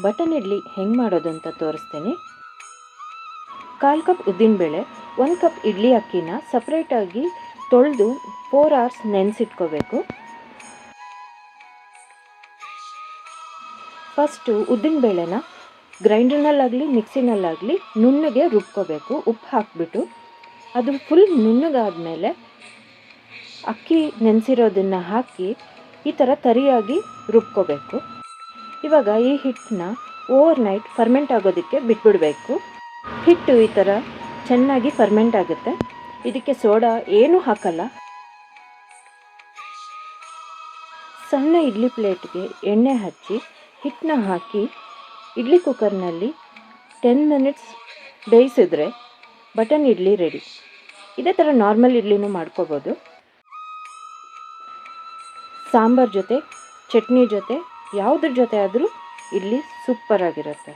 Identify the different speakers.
Speaker 1: Button idli ಹೆಂಗೆ ಮಾಡೋದು ಅಂತ ತೋರಿಸ್ತೀನಿ. 1/4 ಕಪ್ ಉದ್ದಿನಬೇಳೆ, 1 ಕಪ್ ಇಡ್ಲಿ ಅಕ್ಕಿನ ಸಪ್ರೇಟಾಗಿ ತೊಳೆದು 4 hours ನೆನೆಸಿಟ್ಕೋಬೇಕು. ಫಸ್ಟು ಉದ್ದಿನಬೇಳೆನ ಗ್ರೈಂಡರ್ನಲ್ಲಾಗಲಿ ಮಿಕ್ಸಿನಲ್ಲಾಗಲಿ ನುಣ್ಣಗೆ ರುಬ್ಕೋಬೇಕು. ಉಪ್ಪು ಹಾಕಿಬಿಟ್ಟು ಅದು ಫುಲ್ ನುಣ್ಣಗಾದಮೇಲೆ ಅಕ್ಕಿ ನೆನೆಸಿರೋದನ್ನು ಹಾಕಿ ಈ ಥರ ತರಿಯಾಗಿ ರುಬ್ಕೋಬೇಕು. ಇವಾಗ ಈ ಹಿಟ್ಟನ್ನ ಓವರ್ನೈಟ್ ಫರ್ಮೆಂಟ್ ಆಗೋದಕ್ಕೆ ಬಿಟ್ಬಿಡಬೇಕು. ಹಿಟ್ಟು ಈ ಥರ ಚೆನ್ನಾಗಿ ಫರ್ಮೆಂಟ್ ಆಗುತ್ತೆ. ಇದಕ್ಕೆ ಸೋಡಾ ಏನೂ ಹಾಕಲ್ಲ. ಸಣ್ಣ ಇಡ್ಲಿ ಪ್ಲೇಟ್ಗೆ ಎಣ್ಣೆ ಹಚ್ಚಿ ಹಿಟ್ಟನ್ನ ಹಾಕಿ ಇಡ್ಲಿ ಕುಕ್ಕರ್ನಲ್ಲಿ 10 minutes ಬೇಯಿಸಿದ್ರೆ ಬಟನ್ ಇಡ್ಲಿ ರೆಡಿ. ಇದೇ ಥರ ನಾರ್ಮಲ್ ಇಡ್ಲಿನೂ ಮಾಡ್ಕೋಬೋದು. ಸಾಂಬಾರ್ ಜೊತೆ, ಚಟ್ನಿ ಜೊತೆ, ಯಾವುದ್ರ ಜೊತೆ ಆದರೂ ಇಡ್ಲಿ ಸೂಪರಾಗಿರುತ್ತೆ.